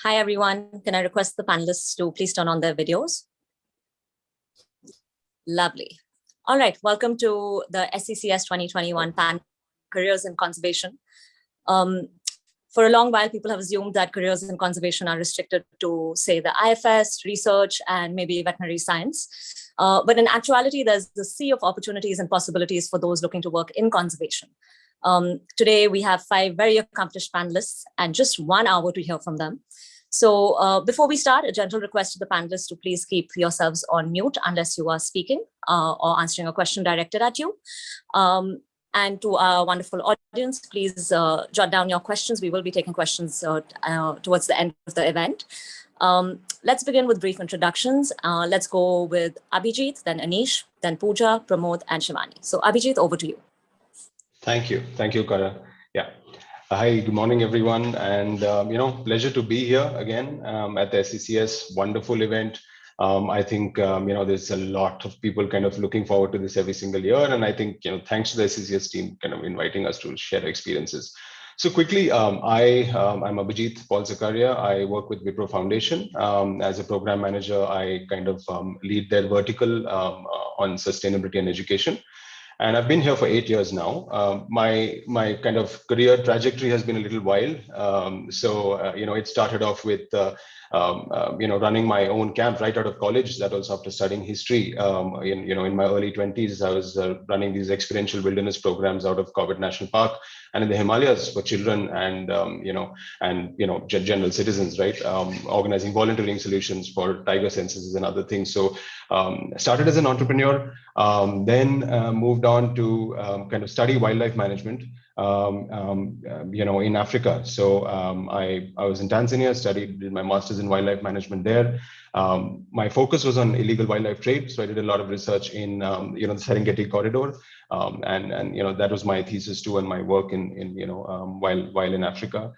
Hi, everyone. Can I request the panelists to please turn on their videos? Lovely. All right. Welcome to the SCCS 2021 Careers in Conservation. For a long while, people have assumed that careers in conservation are restricted to, say, the IFS, research, and maybe veterinary science. But in actuality, there's the sea of opportunities and possibilities for those looking to work in conservation. Today, we have 5 very accomplished panelists and just 1 hour to hear from them. So before we start, a gentle request to the panelists to please keep yourselves on mute unless you are speaking or answering a question directed at you. And to our wonderful audience, please jot down your questions. We will be taking questions towards the end of the event. Let's begin with brief introductions. Let's go with Abhijit, then Anish, then Pooja, Pramod, and Shivani. So Abhijit, over to you. Thank you, Cara. Yeah. Hi, good morning, everyone. And, pleasure to be here again at the SCCS, wonderful event. I think, there's a lot of people kind of looking forward to this every single year. And I think, thanks to the SCCS team kind of inviting us to share experiences. So quickly, I'm Abhijit Paul Zacharia. I work with Wipro Foundation. As a program manager, I kind of lead their vertical on sustainability and education. And I've been here for 8 years now. My kind of career trajectory has been a little wild. It started off with running my own camp right out of college. That was after studying history. In my early 20s, I was running these experiential wilderness programs out of Corbett National Park and in the Himalayas for children and general citizens, right? Organizing volunteering solutions for tiger censuses and other things. So started as an entrepreneur, then moved on to kind of study wildlife management in Africa. So I was in Tanzania, did my master's in wildlife management there. My focus was on illegal wildlife trade. So I did a lot of research in the Serengeti corridor. That was my thesis too, and my work while in Africa.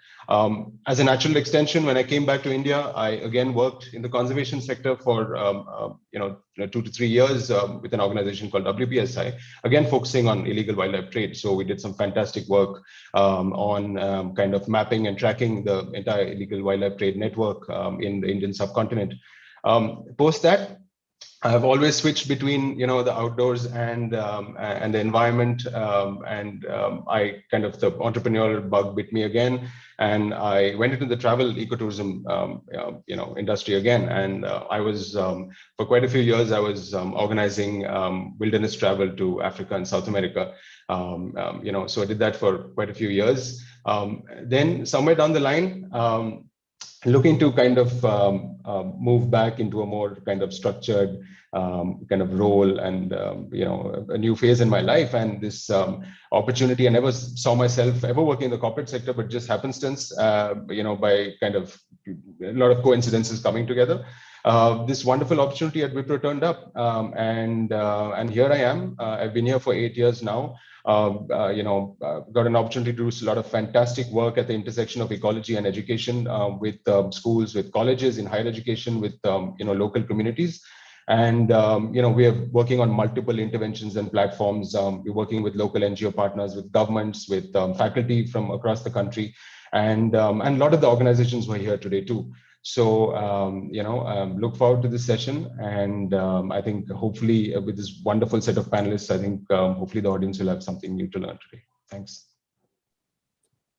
As a natural extension, when I came back to India, I again worked in the conservation sector for 2 to 3 years with an organization called WPSI, again focusing on illegal wildlife trade. So we did some fantastic work on kind of mapping and tracking the entire illegal wildlife trade network in the Indian subcontinent. Post that, I have always switched between the outdoors and the environment, I kind of the entrepreneurial bug bit me again, and I went into the travel ecotourism industry again, and I was for quite a few years I was organizing wilderness travel to Africa and South America. So I did that for quite a few years. Then somewhere down the line, looking to kind of move back into a more kind of structured kind of role and a new phase in my life, and this opportunity. I never saw myself ever working in the corporate sector, but just happenstance, by kind of a lot of coincidences coming together. This wonderful opportunity at Wipro turned up, and here I am. I've been here for 8 years now. Got an opportunity to do a lot of fantastic work at the intersection of ecology and education with schools, with colleges, in higher education, with local communities. And we are working on multiple interventions and platforms. We're working with local NGO partners, with governments, with faculty from across the country, and a lot of the organizations who are here today too. So, look forward to this session. And I think hopefully with this wonderful set of panelists, I think hopefully the audience will have something new to learn today. Thanks.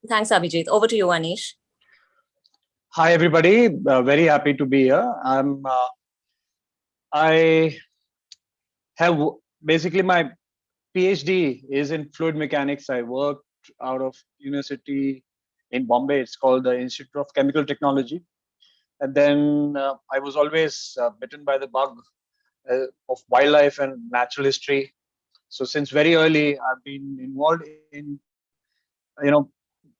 Thanks, Abhijit. Over to you, Anish. Hi, everybody. Very happy to be here. I have basically my PhD is in fluid mechanics. I worked out of university in Bombay. It's called the Institute of Chemical Technology. And then I was always bitten by the bug of wildlife and natural history. So since very early, I've been involved in,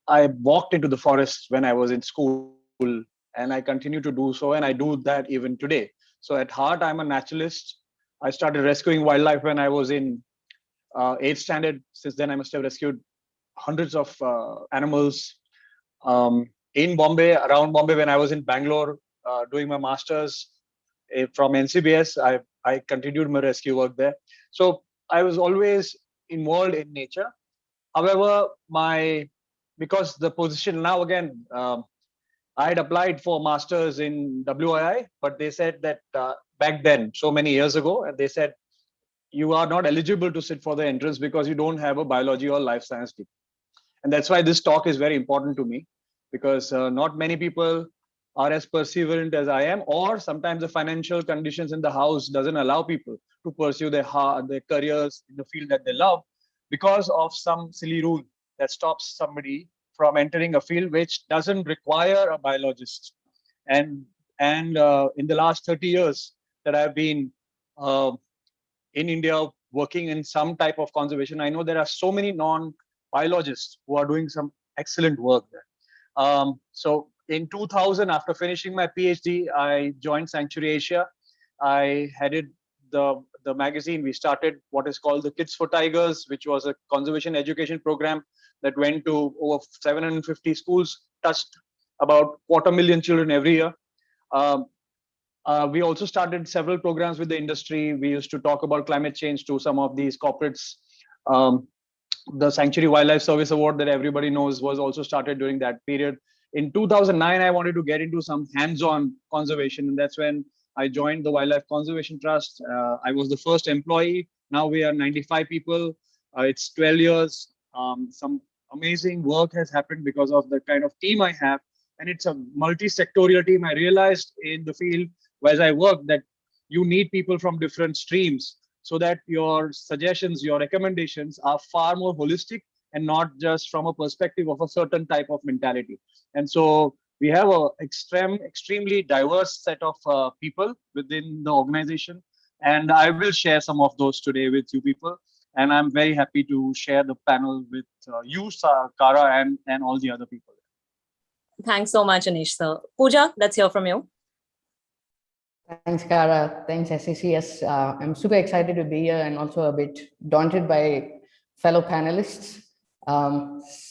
I walked into the forest when I was in school, and I continue to do so. And I do that even today. So at heart, I'm a naturalist. I started rescuing wildlife when I was in 8th standard. Since then, I must have rescued hundreds of animals. In Bombay, around Bombay, when I was in Bangalore doing my master's from NCBS, I continued my rescue work there. So I was always involved in nature. However, because the position now again, I had applied for masters in WII, but they said that back then, so many years ago, and they said you are not eligible to sit for the entrance because you don't have a biology or life science degree. And that's why this talk is very important to me, because not many people are as perseverant as I am, or sometimes the financial conditions in the house doesn't allow people to pursue their careers in the field that they love because of some silly rule that stops somebody from entering a field which doesn't require a biologist. And in the last 30 years that I've been in India working in some type of conservation, I know there are so many non-biologists who are doing some excellent work there. So in 2000, after finishing my PhD, I joined Sanctuary Asia. I headed the magazine. We started what is called the Kids for Tigers, which was a conservation education program that went to over 750 schools, touched about 250,000 children every year. We also started several programs with the industry. We used to talk about climate change to some of these corporates. The Sanctuary Wildlife Service Award that everybody knows was also started during that period. In 2009, I wanted to get into some hands-on conservation, and that's when I joined the Wildlife Conservation Trust. I was the first employee. Now we are 95 people. It's 12 years. Some amazing work has happened because of the kind of team I have, and it's a multi-sectorial team. I realized in the field as I work that you need people from different streams so that your suggestions, your recommendations are far more holistic and not just from a perspective of a certain type of mentality. And so we have a extremely diverse set of people within the organization. And I will share some of those today with you people. And I'm very happy to share the panel with you, Cara, and all the other people. Thanks so much, Anish. So, Pooja, let's hear from you. Thanks, Cara. Thanks, SCCS. I'm super excited to be here and also a bit daunted by fellow panelists.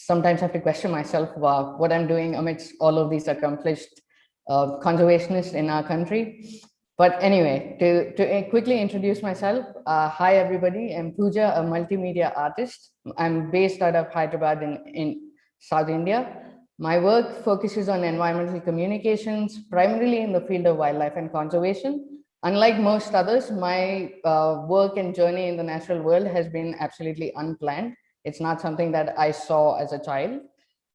Sometimes I have to question myself about what I'm doing amidst all of these accomplished conservationists in our country. But anyway, to quickly introduce myself, hi everybody, I'm Pooja, a multimedia artist. I'm based out of Hyderabad in South India. My work focuses on environmental communications, primarily in the field of wildlife and conservation. Unlike most others, my work and journey in the natural world has been absolutely unplanned. It's not something that I saw as a child.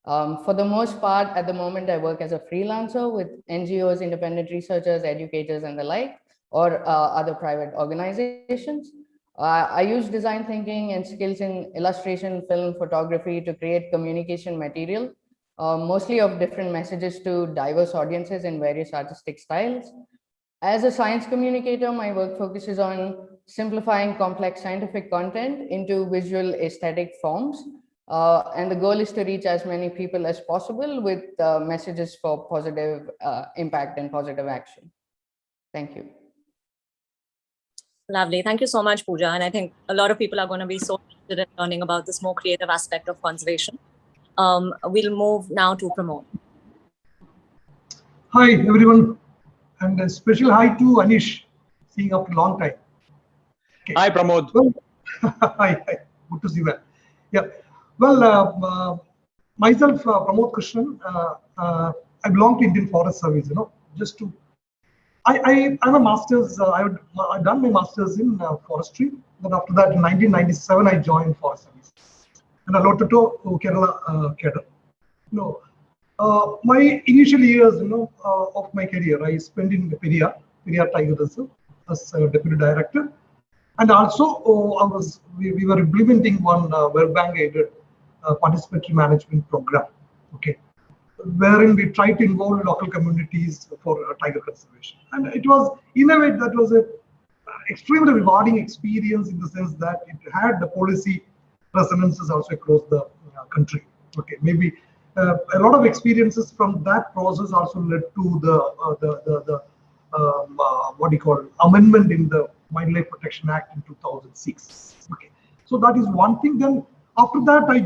For the most part, at the moment, I work as a freelancer with NGOs, independent researchers, educators, and the like, or other private organizations. I use design thinking and skills in illustration, film, photography to create communication material, mostly of different messages to diverse audiences in various artistic styles. As a science communicator, my work focuses on simplifying complex scientific content into visual aesthetic forms. And the goal is to reach as many people as possible with messages for positive impact and positive action. Thank you. Lovely. Thank you so much, Pooja. And I think a lot of people are going to be so interested in learning about this more creative aspect of conservation. We'll move now to Pramod. Hi, everyone. And a special hi to Anish, seeing after a long time. Okay. Hi, Pramod. Well, hi. Good to see you. Yeah. Well, myself, Pramod Krishnan, I belong to Indian Forest Service. Just to, I'm a master's. I've done my master's in forestry. Then after that, in 1997, I joined Forest Service, and I allotted to Kerala cadre. My initial years, of my career, I spent in Periyar Tiger Reserve as deputy director, and also we were implementing one World Bank aided participatory management program, wherein we tried to involve local communities for tiger conservation, and it was in a way that was a extremely rewarding experience in the sense that it had the policy resonances also across the country. Maybe. A lot of experiences from that process also led to the amendment in the Wildlife Protection Act in 2006. So that is one thing. Then after that, I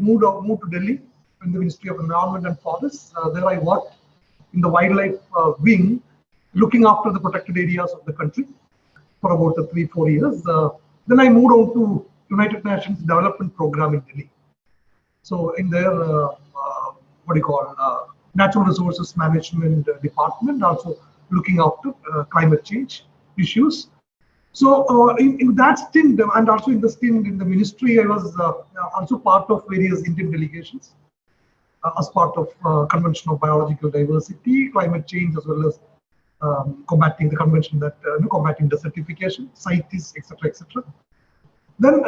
moved to Delhi in the Ministry of Environment and Forests. There I worked in the wildlife wing, looking after the protected areas of the country for about 3-4 years. Then I moved on to United Nations Development Program in Delhi. So in their natural resources management department, also looking after climate change issues. So in that stint, and also in the stint in the ministry, I was also part of various Indian delegations as part of Convention of Biological Diversity, climate change, as well as combating the convention that combating desertification, CITES, etc., etc. Then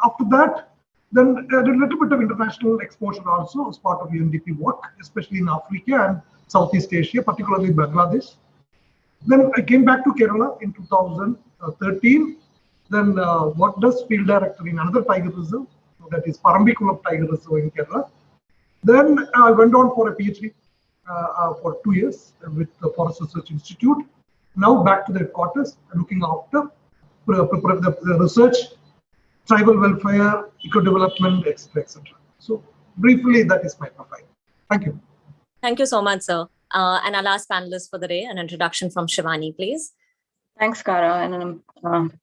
after that, then a little bit of international exposure also as part of UNDP work, especially in Africa and Southeast Asia, particularly Bangladesh. Then I came back to Kerala in 2013. Then worked as field director in another tiger reserve, that is Parambikulam Tiger Reserve in Kerala. Then I went on for a PhD for 2 years with the Forest Research Institute. Now back to the headquarters, looking after the research, tribal welfare, eco-development, etc., etc. So briefly, that is my profile. Thank you. Thank you so much, sir. And our last panelist for the day, an introduction from Shivani, please. Thanks, Cara, and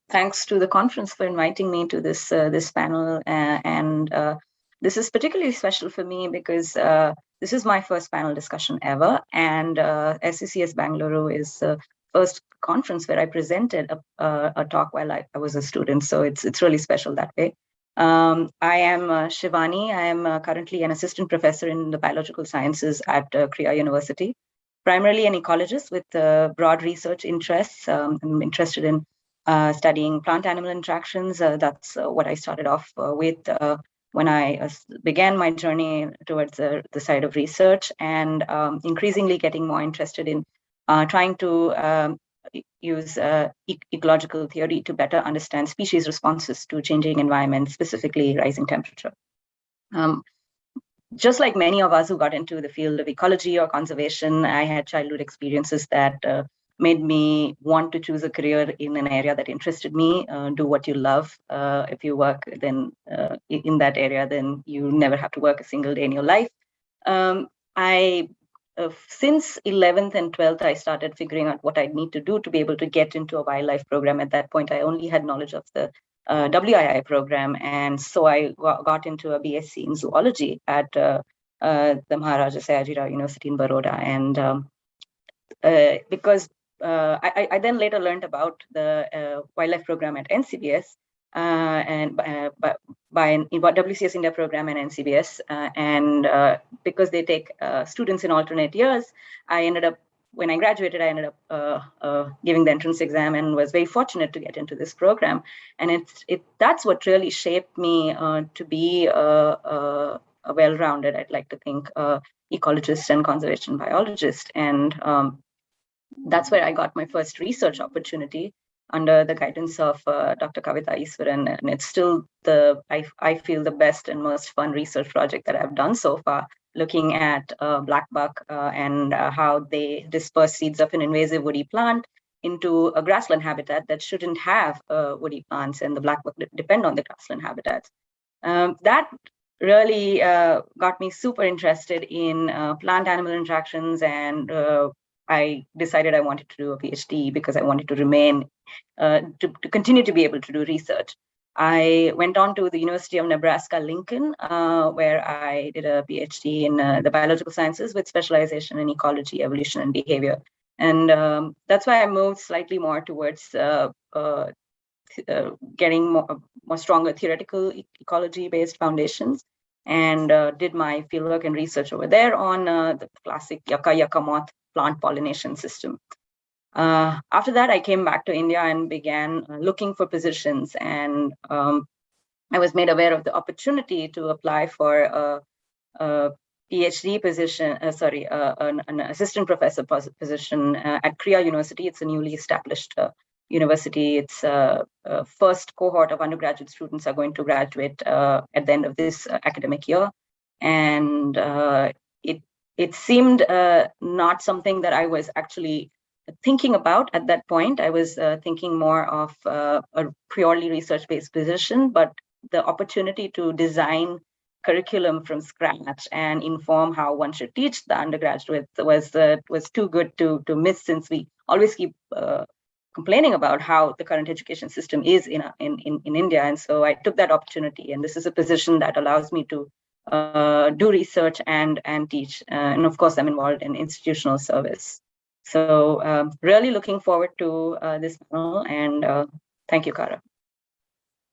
thanks to the conference for inviting me to this this panel. This is particularly special for me because this is my first panel discussion ever, and SCCS-Bengaluru is the first conference where I presented a talk while I was a student. So it's really special that way. I am Shivani. I am currently an assistant professor in the biological sciences at KREA University, primarily an ecologist with broad research interests. I'm interested in studying plant-animal interactions. That's what I started off with when I began my journey towards the side of research, and increasingly getting more interested in trying to use ecological theory to better understand species responses to changing environments, specifically rising temperature. Just like many of us who got into the field of ecology or conservation, I had childhood experiences that made me want to choose a career in an area that interested me. Do what you love. If you work then in that area, then you never have to work a single day in your life. Since 11th and 12th, I started figuring out what I'd need to do to be able to get into a wildlife program. At that point, I only had knowledge of the WII program. And so I got into a BSc in zoology at the Maharaja Sayajirao University in Baroda. And because I then later learned about the wildlife program at NCBS and by WCS India program and NCBS. Because they take students in alternate years, I ended up, when I graduated, I ended up giving the entrance exam and was very fortunate to get into this program. And that's what really shaped me to be a well-rounded, I'd like to think, ecologist and conservation biologist. And that's where I got my first research opportunity under the guidance of Dr. Kavita Iswaran. And it's still I feel the best and most fun research project that I've done so far, looking at blackbuck and how they disperse seeds of an invasive woody plant into a grassland habitat that shouldn't have woody plants, and the blackbuck depend on the grassland habitats. That really got me super interested in plant-animal interactions, and I decided I wanted to do a PhD because I wanted to remain, to continue to be able to do research. I went on to the University of Nebraska-Lincoln, where I did a PhD in the biological sciences with specialization in ecology, evolution, and behavior. And that's why I moved slightly more towards getting more stronger theoretical ecology-based foundations, and did my fieldwork and research over there on the classic yucca moth plant pollination system. After that, I came back to India and began looking for positions, and I was made aware of the opportunity to apply for a PhD position, an assistant professor position at KREA University. It's a newly established university. Its first cohort of undergraduate students are going to graduate at the end of this academic year. And it seemed not something that I was actually thinking about at that point. I was thinking more of a purely research-based position, but the opportunity to design curriculum from scratch and inform how one should teach the undergraduate was too good to miss, since we always keep complaining about how the current education system is in India. And so I took that opportunity, and this is a position that allows me to do research and teach. And of course, I'm involved in institutional service. So really looking forward to this panel, and thank you, Cara.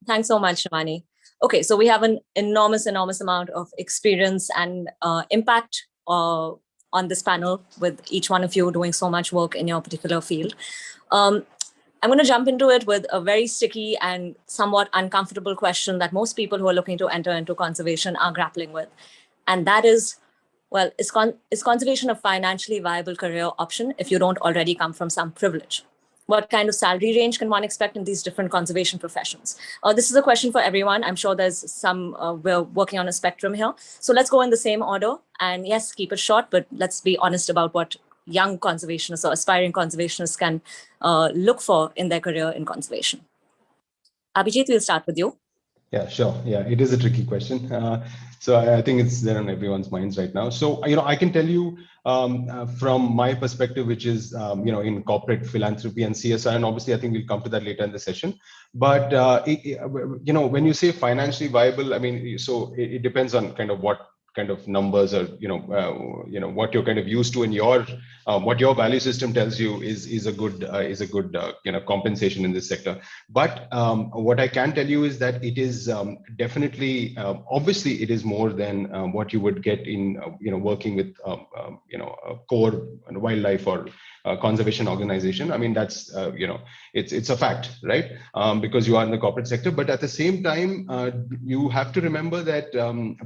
Thanks so much, Shivani. Okay, so we have an enormous amount of experience and impact on this panel, with each one of you doing so much work in your particular field. I'm going to jump into it with a very sticky and somewhat uncomfortable question that most people who are looking to enter into conservation are grappling with. And that is, well, is conservation a financially viable career option if you don't already come from some privilege? What kind of salary range can one expect in these different conservation professions? This is a question for everyone. I'm sure there's some, we're working on a spectrum here. So let's go in the same order. And yes, keep it short, but let's be honest about what young conservationists or aspiring conservationists can look for in their career in conservation. Abhijit, we'll start with you. Yeah, sure. Yeah, it is a tricky question. So I think it's there on everyone's minds right now. So, I can tell you from my perspective, which is, in corporate philanthropy and CSR, and obviously I think we'll come to that later in the session. But, when you say financially viable, I mean, so it depends on kind of what kind of numbers or what you're kind of used to, and what your value system tells you is a good compensation in this sector. But what I can tell you is that it is definitely obviously it is more than what you would get in working with a core wildlife or conservation organization. I mean, that's it's a fact, right? Because you are in the corporate sector. But at the same time, you have to remember that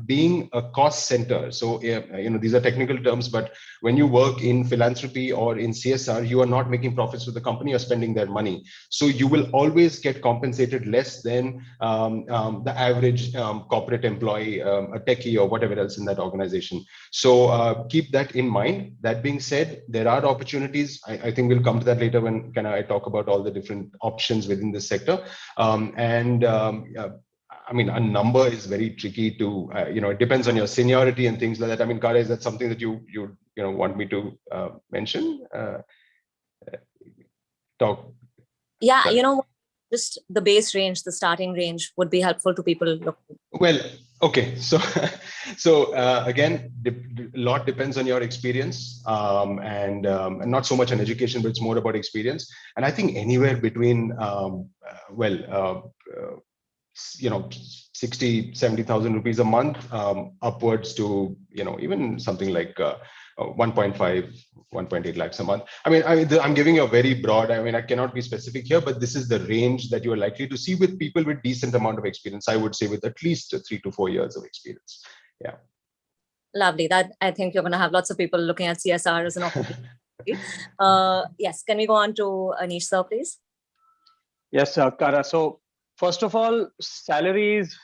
being a cost center, so these are technical terms, but when you work in philanthropy or in CSR, you are not making profits with the company, you're spending their money. So you will always get compensated less than the average corporate employee, a techie or whatever else in that organization. So keep that in mind. That being said, there are opportunities. I think we'll come to that later when I talk about all the different options within this sector. I mean, a number is very tricky to, it depends on your seniority and things like that. I mean, Cara, is that something that you want me to mention? Talk. Yeah, just the base range, the starting range would be helpful to people looking. Well, okay. So again, a lot depends on your experience and not so much on education, but it's more about experience. And I think anywhere between, 60,000-70,000 rupees a month upwards to, even something like 1.8 lakhs a month. I mean, I'm giving you a very broad, I cannot be specific here, but this is the range that you are likely to see with people with decent amount of experience. I would say with at least 3 to 4 years of experience. Yeah. Lovely. That I think you're going to have lots of people looking at CSR as an opportunity. Yes. Can we go on to Anish, sir, please? Yes, Cara. So first of all, salaries,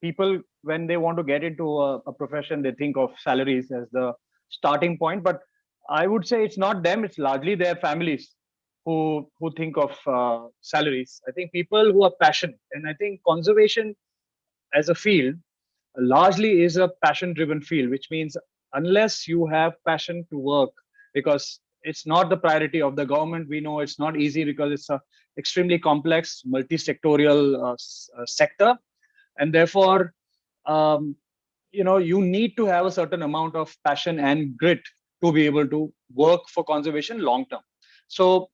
people, when they want to get into a profession, they think of salaries as the starting point. But I would say it's not them, it's largely their families who think of salaries. I think people who are passionate, and I think conservation as a field largely is a passion-driven field, which means unless you have passion to work, because it's not the priority of the government. We know it's not easy because it's a extremely complex, multi-sectorial sector, and therefore, you need to have a certain amount of passion and grit to be able to work for conservation long term. So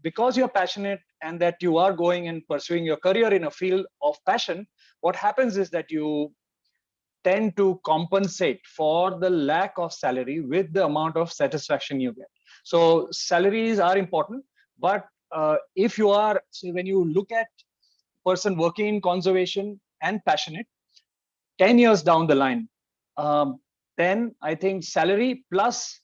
because you're passionate and that you are going and pursuing your career in a field of passion, what happens is that you tend to compensate for the lack of salary with the amount of satisfaction you get. So salaries are important, but if you are, when you look at person working in conservation and passionate, 10 years down the line, then I think salary plus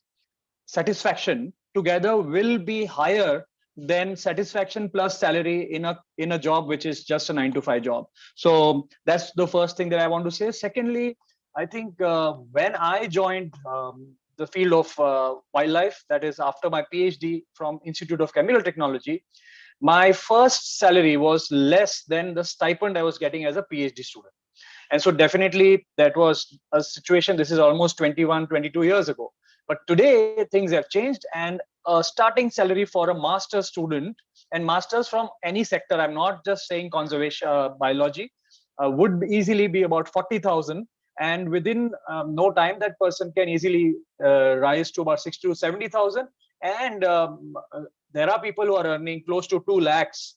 satisfaction together will be higher than satisfaction plus salary in a job which is just a 9-to-5 job. So that's the first thing that I want to say. Secondly, I think when I joined the field of wildlife, that is after my PhD from Institute of Chemical Technology, my first salary was less than the stipend I was getting as a PhD student. And so definitely that was a situation, this is almost 21, 22 years ago. But today things have changed, and a starting salary for a master's student, and masters from any sector, I'm not just saying conservation, biology, would easily be about 40,000. and within no time, that person can easily rise to about 60 to 70,000. And there are people who are earning close to 2 lakhs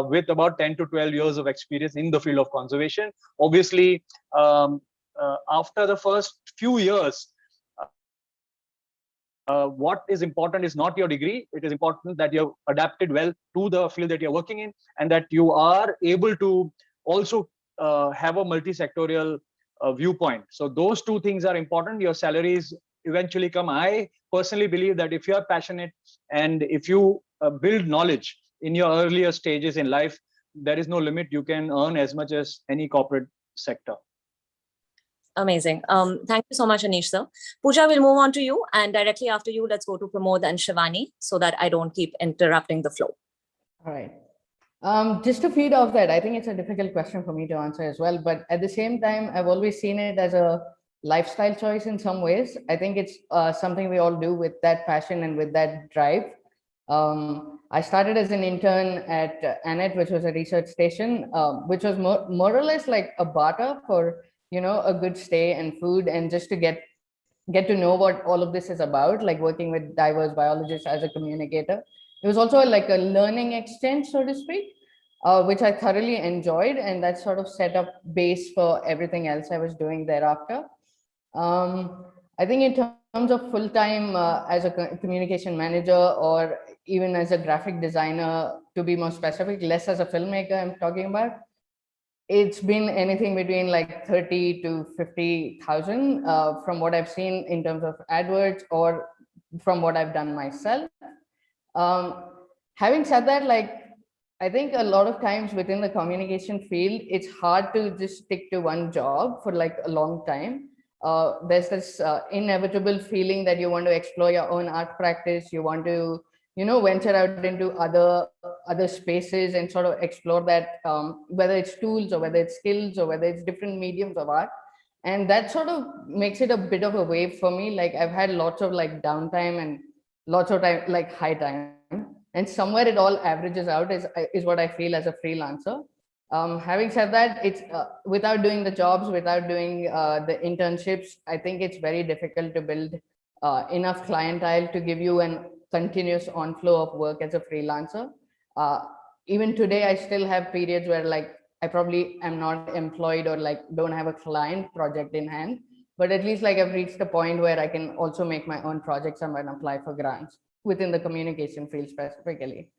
with about 10 to 12 years of experience in the field of conservation. Obviously, after the first few years, what is important is not your degree. It is important that you have adapted well to the field that you're working in, and that you are able to also have a multi-sectorial viewpoint. So those two things are important. Your salaries eventually come. I personally believe that if you are passionate and if you build knowledge in your earlier stages in life, there is no limit. You can earn as much as any corporate sector. Amazing. Thank you so much, Anish, sir. Pooja, we'll move on to you, and directly after you, let's go to Pramod and Shivani so that I don't keep interrupting the flow. All right. Just to feed off that, I think it's a difficult question for me to answer as well. But at the same time, I've always seen it as a lifestyle choice in some ways. I think it's something we all do with that passion and with that drive. I started as an intern at ANET, which was a research station, which was more or less like a barter for a good stay and food, and just to get to know what all of this is about, like working with diverse biologists as a communicator. It was also like a learning exchange, so to speak, which I thoroughly enjoyed, and that sort of set up base for everything else I was doing thereafter. I think in terms of full-time as a communication manager, or even as a graphic designer, to be more specific, less as a filmmaker I'm talking about, it's been anything between like 30 to 50,000 from what I've seen in terms of AdWords, or from what I've done myself. Having said that, like, I think a lot of times within the communication field, it's hard to just stick to one job for like a long time. There's this inevitable feeling that you want to explore your own art practice. You want to venture out into other spaces and sort of explore that, whether it's tools or whether it's skills or whether it's different mediums of art. And that sort of makes it a bit of a wave for me. Like, I've had lots of like downtime and lots of time, like high time, and somewhere it all averages out is what I feel as a freelancer. Having said that, it's without doing the jobs, without doing the internships, I think it's very difficult to build enough clientele to give you an continuous on-flow of work as a freelancer. Even today, I still have periods where like I probably am not employed or like don't have a client project in hand, but at least like I've reached a point where I can also make my own projects and apply for grants within the communication field specifically.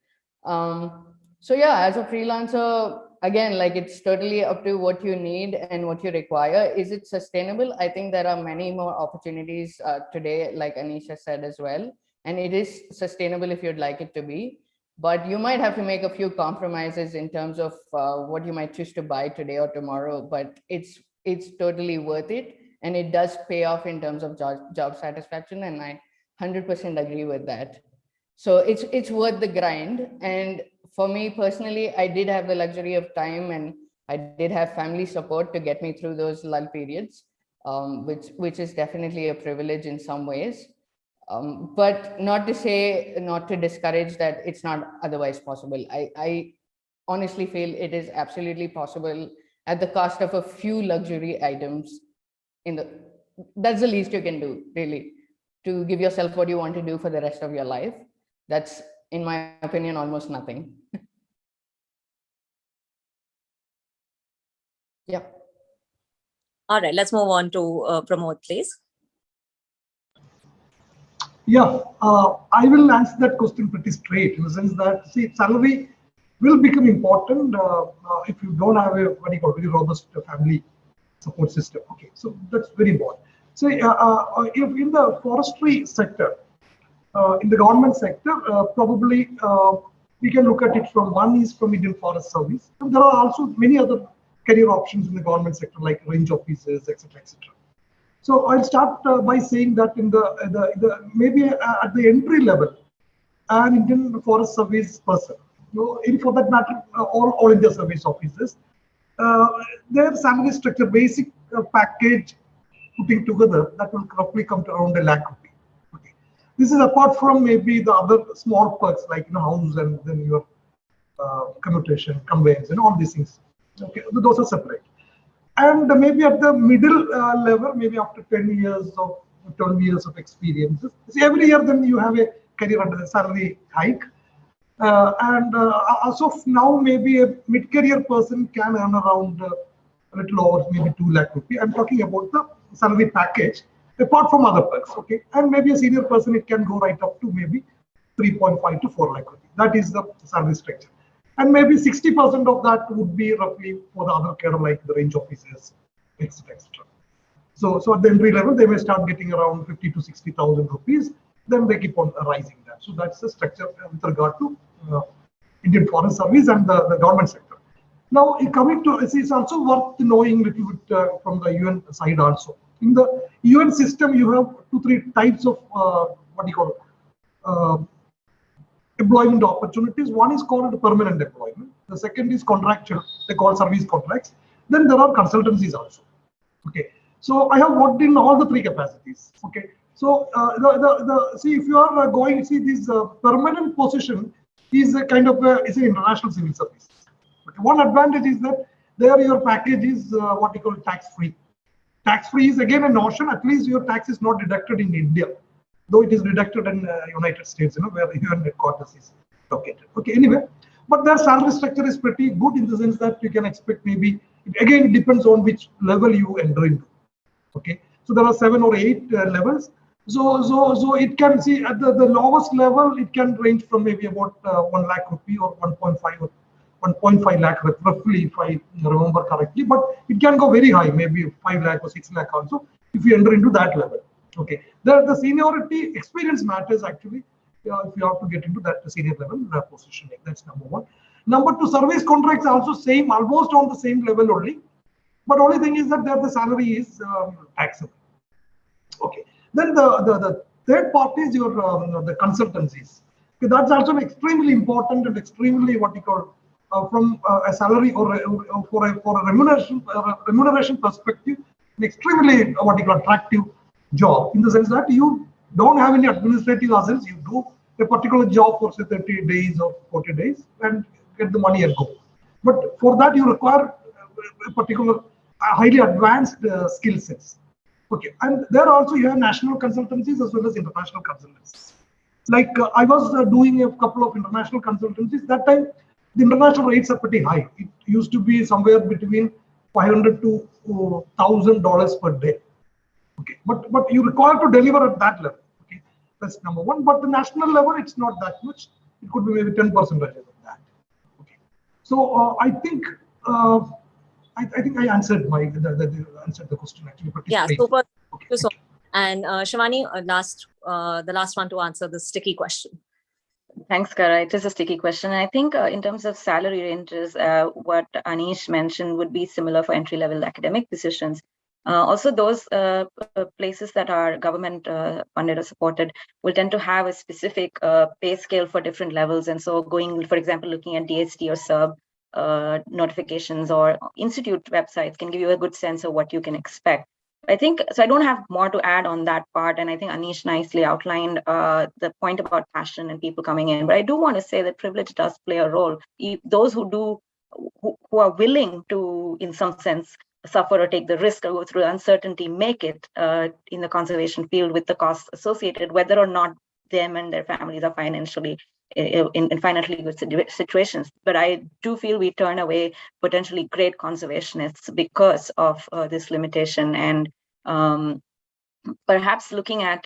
So yeah, as a freelancer, again, like it's totally up to what you need and what you require. Is it sustainable? I think there are many more opportunities today, like Anish said as well. And it is sustainable if you'd like it to be, but you might have to make a few compromises in terms of what you might choose to buy today or tomorrow, but it's totally worth it. And it does pay off in terms of job satisfaction. And I 100% agree with that. So it's worth the grind. And for me personally, I did have the luxury of time, and I did have family support to get me through those lull periods, which is definitely a privilege in some ways. But not to discourage that it's not otherwise possible. I honestly feel it is absolutely possible at the cost of a few luxury items. That's the least you can do, really, to give yourself what you want to do for the rest of your life. That's, in my opinion, almost nothing. Yeah. All right, let's move on to Pramod, please. Yeah, I will answer that question pretty straight, in the sense that, see, salary will become important if you don't have a very robust family support system. Okay, so that's very important. So if in the forestry sector, in the government sector, probably we can look at it from Indian Forest Service. And there are also many other career options in the government sector, like range officers, etc., etc. So I'll start by saying that in the maybe at the entry level, an Indian Forest Service person, for that matter, all India service officers, their salary structure, basic package putting together, that will roughly come to around 1 lakh rupee. Okay. This is apart from maybe the other small perks like house and then your commutation, conveyance, and all these things. Okay, those are separate. And maybe at the middle level, maybe after 10 years of 12 years of experiences. See, every year then you have a career under salary hike. As of now, maybe a mid-career person can earn around a little over maybe 2 lakh rupee. I'm talking about the salary package, apart from other perks, okay? And maybe a senior person, it can go right up to maybe 3.5 to 4 lakh rupee. That is the salary structure. And maybe 60% of that would be roughly for the other cadre, like the range officers, etc., etc. So at the entry level, they may start getting around 50 to 60,000 rupees. Then they keep on rising that. So that's the structure with regard to Indian Foreign Service and the government sector. Now, coming to, it's also worth knowing a little bit from the UN side also. In the UN system, you have 2-3 types of what do you call it? Employment opportunities. One is called permanent employment. The second is contractual. They call service contracts. Then there are consultancies also. Okay. So I have worked in all the 3 capacities. Okay. So see, if you are going, see, this permanent position is a kind of it's an international civil service. Okay. One advantage is that there your package is what you call tax-free. Tax-free is again a notion. At least your tax is not deducted in India, though it is deducted in United States, where your headquarters is located. Okay, anyway, but their salary structure is pretty good in the sense that you can expect maybe, again, it depends on which level you enter into. Okay, so there are 7 or 8 levels. So it can see at the lowest level, it can range from maybe about 1 lakh rupee or 1.5 or 1.5 lakh roughly, if I remember correctly. But it can go very high, maybe 5 lakh or 6 lakh also, if you enter into that level. Okay, the seniority experience matters actually. If you have to get into that senior level positioning, that's number 1. Number 2, service contracts also same, almost on the same level only. But only thing is that there the salary is taxable. Okay. Then the third part is your the consultancies. Okay, that's also extremely important and extremely what you call from a salary or for a remuneration perspective, an extremely what you call attractive job, in the sense that you don't have any administrative hassles. You do a particular job for say 30 days or 40 days and get the money and go. But for that you require a particular highly advanced skill sets. Okay, and there also you have national consultancies as well as international consultancies. Like I was doing a couple of international consultancies. That time the international rates are pretty high. It used to be somewhere between $500 to $1,000 per day. Okay, but you require to deliver at that level. Okay, that's number 1. But the national level, it's not that much. It could be maybe 10% of that. Okay, so I think I answered answered the question actually. Yeah, super. Okay, so, and Shivani, the last one to answer the sticky question. Thanks, Cara. It is a sticky question. I think in terms of salary ranges, what Anish mentioned would be similar for entry-level academic positions. Also, those places that are government funded or supported will tend to have a specific pay scale for different levels. And so going, for example, looking at DST or SUB notifications or institute websites can give you a good sense of what you can expect. I think, so I don't have more to add on that part. And I think Anish nicely outlined the point about passion and people coming in. But I do want to say that privilege does play a role. Those who are willing to, in some sense, suffer or take the risk or go through uncertainty, make it in the conservation field with the costs associated, whether or not them and their families are financially in financially good situations. But I do feel we turn away potentially great conservationists because of this limitation. And perhaps looking at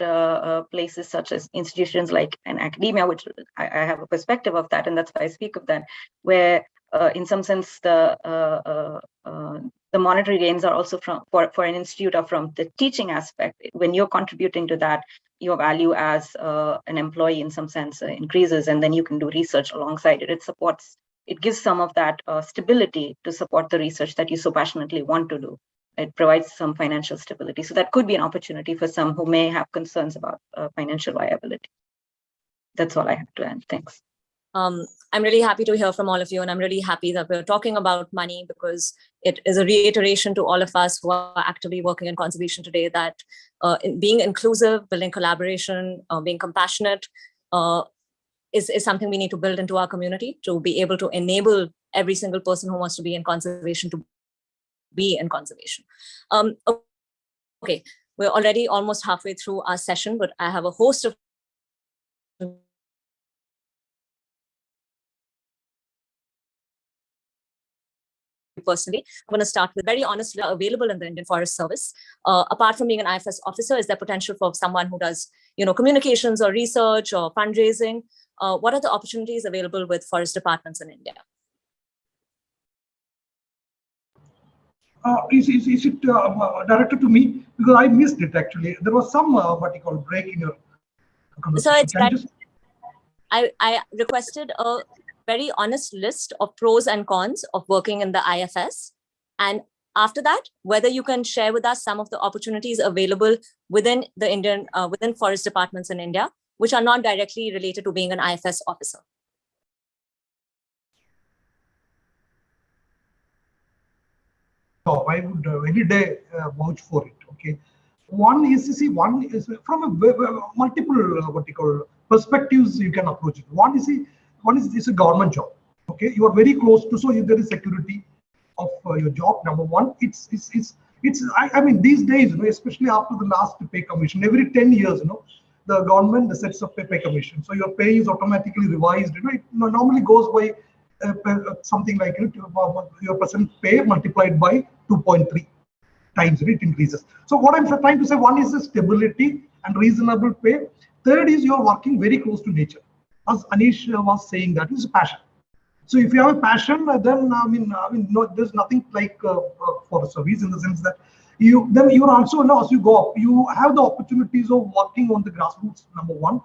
places such as institutions like an academia, which I have a perspective of that, and that's why I speak of that, where in some sense the monetary gains are also for an institute are from the teaching aspect. When you're contributing to that, your value as an employee in some sense increases, and then you can do research alongside it. It gives some of that stability to support the research that you so passionately want to do. It provides some financial stability. So that could be an opportunity for some who may have concerns about financial viability. That's all I have to add. Thanks. I'm really happy to hear from all of you, and I'm really happy that we're talking about money, because it is a reiteration to all of us who are actively working in conservation today that being inclusive, building collaboration, being compassionate is something we need to build into our community to be able to enable every single person who wants to be in conservation to be in conservation. Okay, we're already almost halfway through our session, but I have a host of personally. I'm going to start with very honestly available in the Indian Forest Service. Apart from being an IFS officer, is there potential for someone who does, communications or research or fundraising? What are the opportunities available with forest departments in India? Is it directed to me? Because I missed it actually. There was some what you call break in your So it's right. I requested a very honest list of pros and cons of working in the IFS. And after that, whether you can share with us some of the opportunities available within the within forest departments in India, which are not directly related to being an IFS officer. I would any day vouch for it. Okay, one is from a multiple what you call perspectives you can approach it. One is a government job. Okay, you are very close to, so there is security of your job. Number one, I mean these days, especially after the last pay commission, every 10 years, the government sets up a pay commission. So your pay is automatically revised. It normally goes by something like your present pay multiplied by 2.3 times, it increases. So what I'm trying to say, one is the stability and reasonable pay. Third is you're working very close to nature. As Anish was saying, that is passion. So if you have a passion, then no, there's nothing like for a service, in the sense that you're also, as you go up, you have the opportunities of working on the grassroots, number one.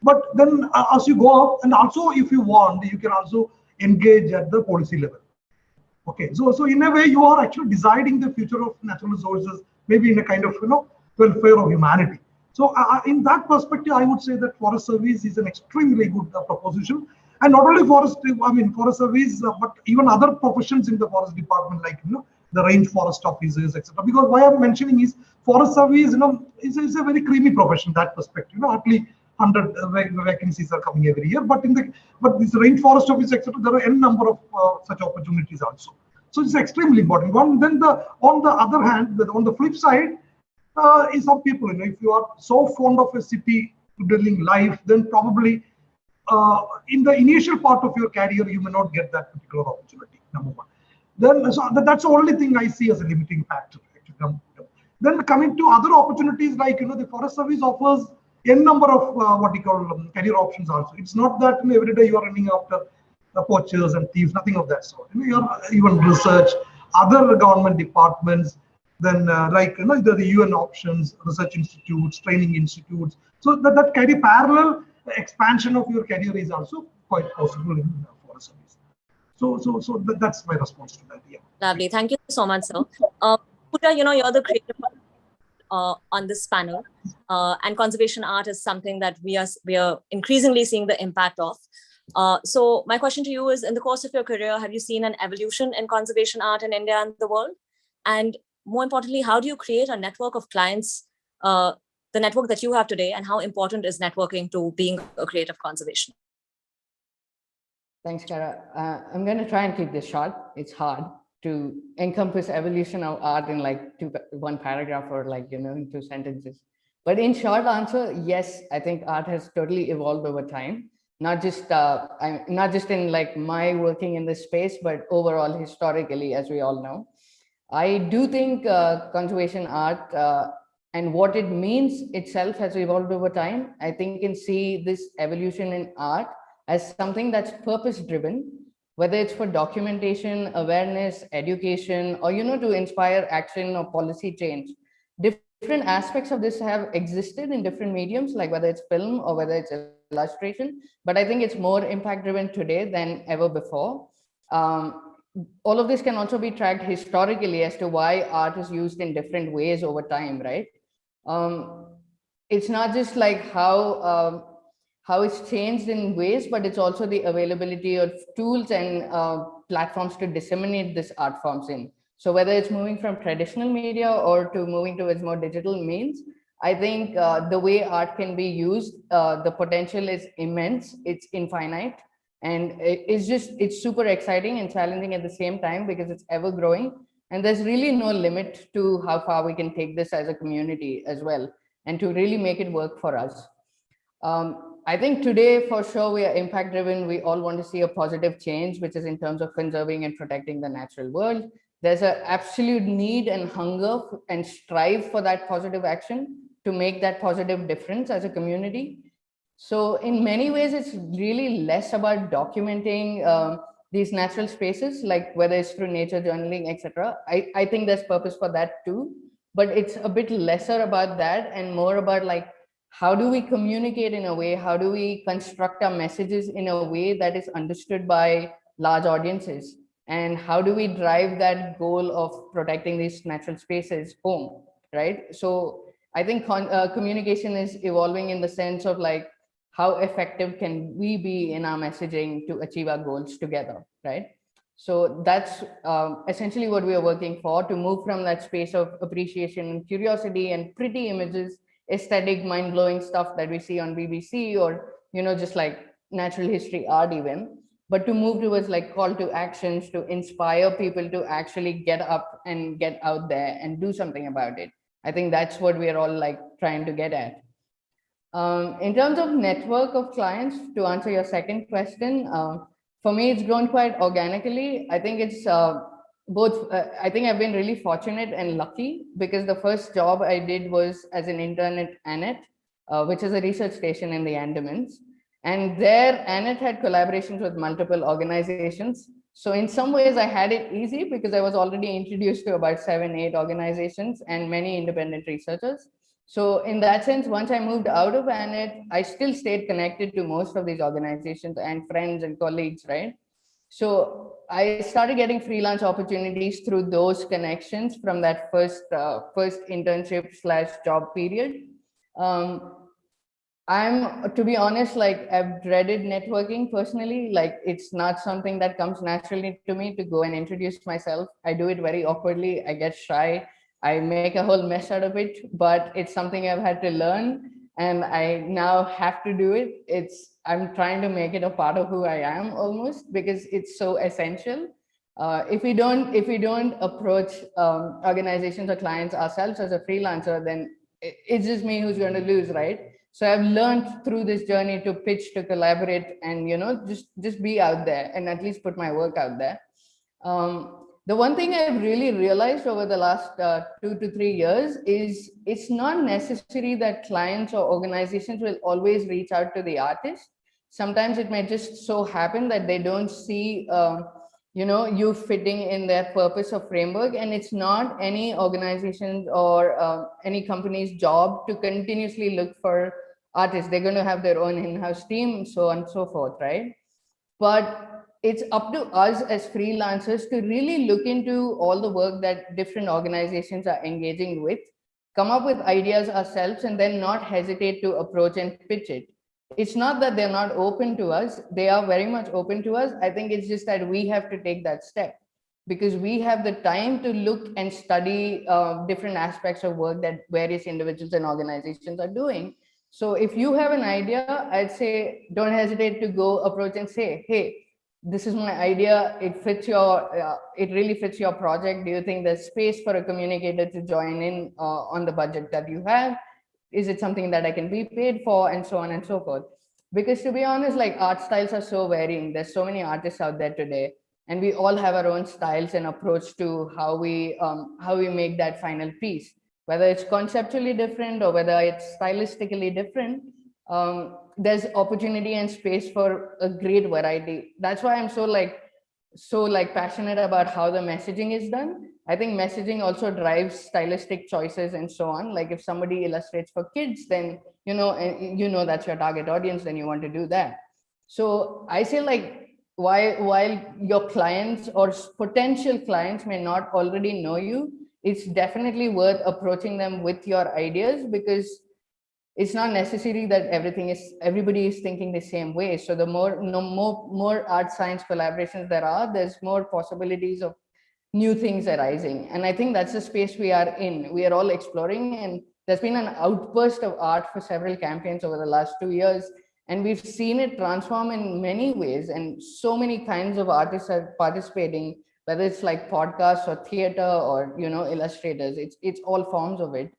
But then as you go up, and also if you want, you can also engage at the policy level. Okay, so in a way, you are actually deciding the future of natural resources, maybe in a kind of welfare of humanity. So in that perspective, I would say that forest service is an extremely good proposition, and not only forest service, but even other professions in the forest department, like the range forest officers, etc. Because why I'm mentioning is forest service, is a very creamy profession. That perspective, hardly 100 vacancies are coming every year, but this rainforest office, etc., there are n number of such opportunities also. So it's extremely important. Then on the other hand, on the flip side, is some people, if you are so fond of a city dwelling life, then probably in the initial part of your career, you may not get that particular opportunity. Number one. Then so that's the only thing I see as a limiting factor. Then coming to other opportunities, like the forest service offers n number of what you call career options also. It's not that every day you are running after poachers and thieves, nothing of that sort. You are even research, other government departments, then the UN options, research institutes, training institutes. So that career parallel expansion of your career is also quite possible in forest service. So that's my response to that. Yeah. Lovely. Thank you so much, sir. Pooja, you're the creative on this panel, and conservation art is something that we are increasingly seeing the impact of. So my question to you is, in the course of your career, have you seen an evolution in conservation art in India and the world? And more importantly, how do you create a network of clients, the network that you have today, and how important is networking to being a creative conservationist? Thanks, Cara. I'm going to try and keep this short. It's hard to encompass evolution of art in like one paragraph or in 2 sentences. But in short answer, yes, I think art has totally evolved over time. Not just in like my working in this space, but overall historically, as we all know. I do think conservation art and what it means itself has evolved over time. I think you can see this evolution in art as something that's purpose driven, whether it's for documentation, awareness, education, or to inspire action or policy change. Different aspects of this have existed in different mediums, like whether it's film or whether it's illustration, but I think it's more impact driven today than ever before. All of this can also be tracked historically as to why art is used in different ways over time, right? It's not just like how it's changed in ways, but it's also the availability of tools and platforms to disseminate this art forms in. So whether it's moving from traditional media or to moving towards more digital means, I think the way art can be used, the potential is immense, it's infinite, and it's super exciting and challenging at the same time because it's ever growing. And there's really no limit to how far we can take this as a community as well, and to really make it work for us. I think today, for sure, we are impact driven. We all want to see a positive change, which is in terms of conserving and protecting the natural world. There's an absolute need and hunger and strive for that positive action to make that positive difference as a community. So in many ways, it's really less about documenting these natural spaces, like whether it's through nature journaling, etc. I think there's purpose for that too, but it's a bit lesser about that and more about like, how do we communicate in a way, how do we construct our messages in a way that is understood by large audiences? And how do we drive that goal of protecting these natural spaces home, right? So I think communication is evolving in the sense of like, how effective can we be in our messaging to achieve our goals together, right? So that's essentially what we are working for, to move from that space of appreciation and curiosity and pretty images, aesthetic, mind-blowing stuff that we see on BBC, or, you know, just like natural history art even, but to move towards like call to actions to inspire people to actually get up and get out there and do something about it. I think that's what we are all like trying to get at. In terms of network of clients, to answer your second question, for me, it's grown quite organically. I think it's both. I think I've been really fortunate and lucky, because the first job I did was as an intern at ANET, which is a research station in the Andamans. And there, ANET had collaborations with multiple organizations. So in some ways, I had it easy because I was already introduced to about 7, 8 organizations and many independent researchers. So in that sense, once I moved out of ANET, I still stayed connected to most of these organizations and friends and colleagues, right? So I started getting freelance opportunities through those connections from that first internship / job period. To be honest, like I've dreaded networking personally. Like it's not something that comes naturally to me to go and introduce myself. I do it very awkwardly. I get shy. I make a whole mess out of it, but it's something I've had to learn, and I now have to do it. I'm trying to make it a part of who I am almost, because it's so essential. If we don't approach organizations or clients ourselves as a freelancer, then it's just me who's going to lose, right? So I've learned through this journey to pitch, to collaborate, and just be out there and at least put my work out there. The one thing I've really realized over the last 2 to 3 years is it's not necessary that clients or organizations will always reach out to the artist. Sometimes it may just so happen that they don't see you fitting in their purpose or framework, and it's not any organization's or any company's job to continuously look for artists. They're going to have their own in-house team, so on and so forth, right? But it's up to us as freelancers to really look into all the work that different organizations are engaging with, come up with ideas ourselves, and then not hesitate to approach and pitch it. It's not that they're not open to us. They are very much open to us. I think it's just that we have to take that step, because we have the time to look and study different aspects of work that various individuals and organizations are doing. So if you have an idea, I'd say don't hesitate to go approach and say, hey, this is my idea. It really fits your project. Do you think there's space for a communicator to join in on the budget that you have? Is it something that I can be paid for, and so on and so forth? Because to be honest, like art styles are so varying. There's so many artists out there today, and we all have our own styles and approach to how we make that final piece, whether it's conceptually different or whether it's stylistically different. There's opportunity and space for a great variety. That's why I'm so passionate about how the messaging is done. I think messaging also drives stylistic choices and so on. Like if somebody illustrates for kids, then that's your target audience, then you want to do that. So I say, like, while your clients or potential clients may not already know you, it's definitely worth approaching them with your ideas, because it's not necessary that everybody is thinking the same way. So the more art science collaborations there are, there's more possibilities of new things arising. And I think that's the space we are in. We are all exploring, and there's been an outburst of art for several campaigns over the last 2 years. And we've seen it transform in many ways, and so many kinds of artists are participating, whether it's like podcasts or theater or, illustrators, it's all forms of it.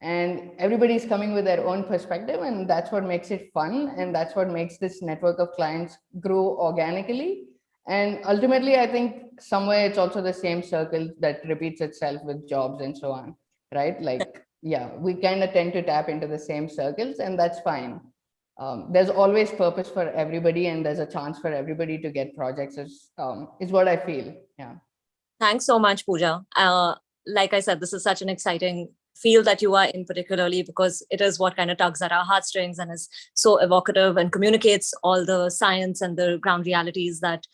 And everybody's coming with their own perspective, and that's what makes it fun. And that's what makes this network of clients grow organically. And ultimately, I think somewhere it's also the same circle that repeats itself with jobs and so on, right? Like, yeah, we kind of tend to tap into the same circles, and that's fine. There's always purpose for everybody, and there's a chance for everybody to get projects, is what I feel. Yeah. Thanks so much, Pooja. Like I said, this is such an exciting field that you are in, particularly because it is what kind of tugs at our heartstrings and is so evocative and communicates all the science and the ground realities that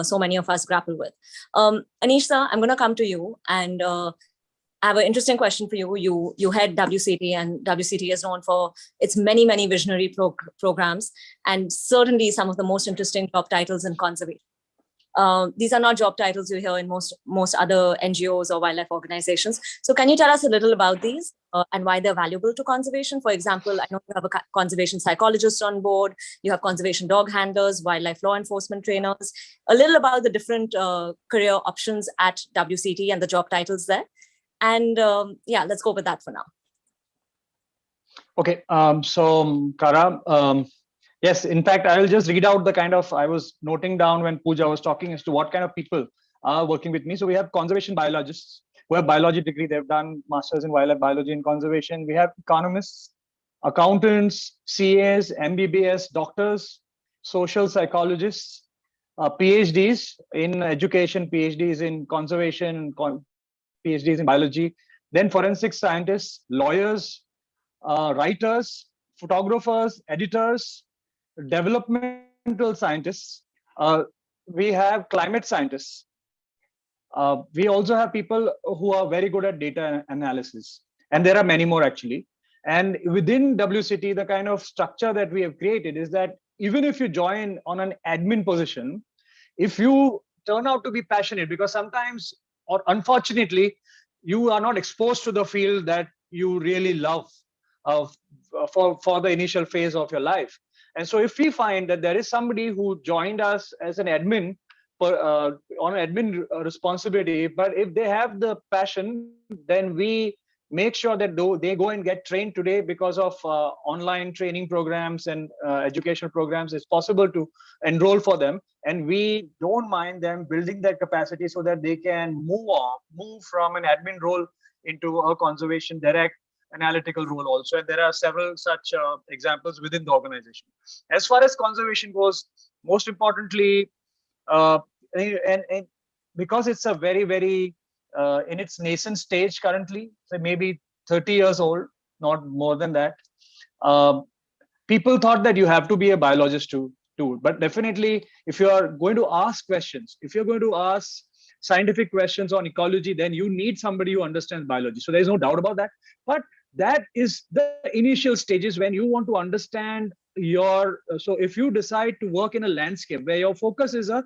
so many of us grapple with. Anish sir, I'm going to come to you, and I have an interesting question for you. You head WCT, and WCT is known for its many, many visionary programs, and certainly some of the most interesting job titles in conservation. These are not job titles you hear in most other NGOs or wildlife organizations. So can you tell us a little about these and why they're valuable to conservation? For example, I know you have a conservation psychologist on board, you have conservation dog handlers, wildlife law enforcement trainers, a little about the different career options at WCT and the job titles there. And yeah, let's go with that for now. Okay, so Cara, yes, in fact, I'll just read out the kind of, I was noting down when Pooja was talking as to what kind of people are working with me. So we have conservation biologists who have biology degree. They've done masters in wildlife biology and conservation. We have economists, accountants, CAs, MBBS, doctors, social psychologists, PhDs in education, PhDs in conservation, PhDs in biology, then forensic scientists, lawyers, writers, photographers, editors, developmental scientists. We have climate scientists. We also have people who are very good at data analysis, and there are many more actually. And within WCT, the kind of structure that we have created is that even if you join on an admin position, if you turn out to be passionate, because sometimes, or unfortunately, you are not exposed to the field that you really love for the initial phase of your life. And so if we find that there is somebody who joined us as an admin on admin responsibility, but if they have the passion, then we make sure that they go and get trained today because of online training programs and educational programs. It's possible to enroll for them, and we don't mind them building that capacity so that they can move from an admin role into a conservation direct analytical role also. And there are several such examples within the organization. As far as conservation goes, most importantly, and because it's a very, very in its nascent stage currently, so maybe 30 years old, not more than that. People thought that you have to be a biologist to do it. But definitely, if you are going to ask questions, if you're going to ask scientific questions on ecology, then you need somebody who understands biology. So there's no doubt about that. But that is the initial stages when you want to understand your, so if you decide to work in a landscape where your focus is a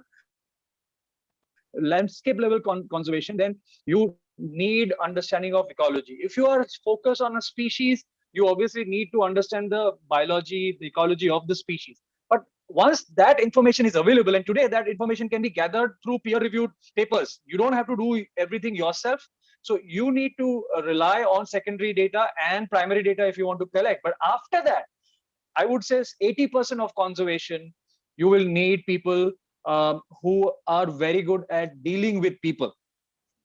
landscape level conservation, then you need understanding of ecology. If you are focused on a species, you obviously need to understand the biology, the ecology of the species. But once that information is available, and today that information can be gathered through peer-reviewed papers, you don't have to do everything yourself. So you need to rely on secondary data and primary data if you want to collect. But after that, I would say 80% of conservation, you will need people who are very good at dealing with people.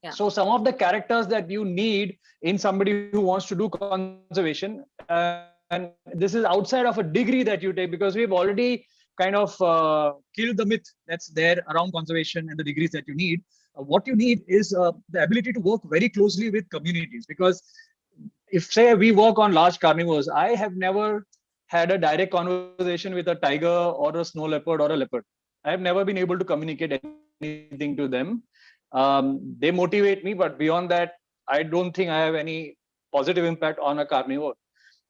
Yeah. So some of the characters that you need in somebody who wants to do conservation, and this is outside of a degree that you take, because we've already kind of killed the myth that's there around conservation and the degrees that you need. What you need is the ability to work very closely with communities, because if say we work on large carnivores, I have never had a direct conversation with a tiger or a snow leopard or a leopard. I have never been able to communicate anything to them. They motivate me, but beyond that, I don't think I have any positive impact on a carnivore.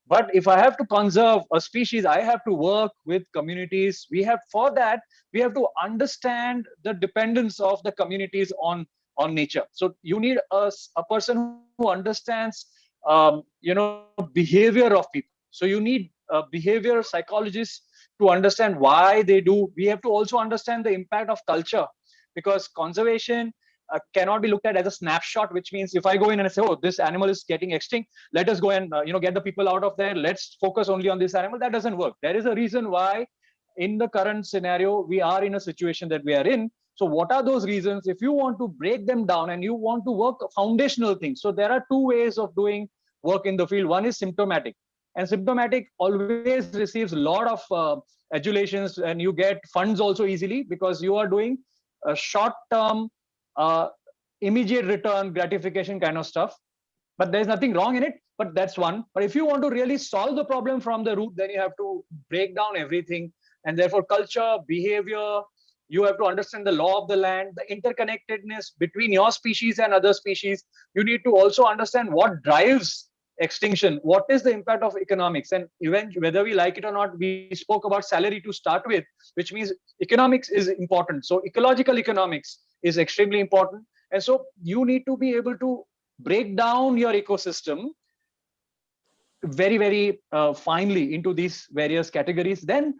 But if I have to conserve a species, I have to work with communities. For that, we have to understand the dependence of the communities on nature. So you need a person who understands, behavior of people. So you need behavior psychologists to understand why they do. We have to also understand the impact of culture, because conservation cannot be looked at as a snapshot, which means if I go in and say, oh, this animal is getting extinct, let us go and get the people out of there. Let's focus only on this animal. That doesn't work. There is a reason why in the current scenario, we are in a situation that we are in. So what are those reasons? If you want to break them down and you want to work foundational things. So there are two ways of doing work in the field. One is symptomatic, and symptomatic always receives a lot of adulations, and you get funds also easily because you are doing a short-term, immediate return gratification kind of stuff. But there's nothing wrong in it, but that's one. But if you want to really solve the problem from the root, then you have to break down everything. And therefore, culture, behavior, you have to understand the law of the land, the interconnectedness between your species and other species. You need to also understand what drives extinction, what is the impact of economics, and even whether we like it or not, we spoke about salary to start with, which means economics is important. So ecological economics is extremely important. And so you need to be able to break down your ecosystem very, very finely into these various categories. Then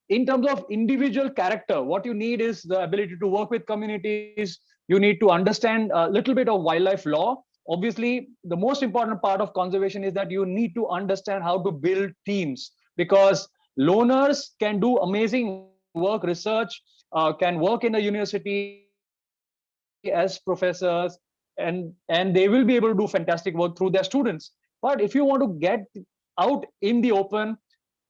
in terms of individual character, what you need is the ability to work with communities. You need to understand a little bit of wildlife law. Obviously, the most important part of conservation is that you need to understand how to build teams, because loners can do amazing work, research, can work in a university as professors, and they will be able to do fantastic work through their students. But if you want to get out in the open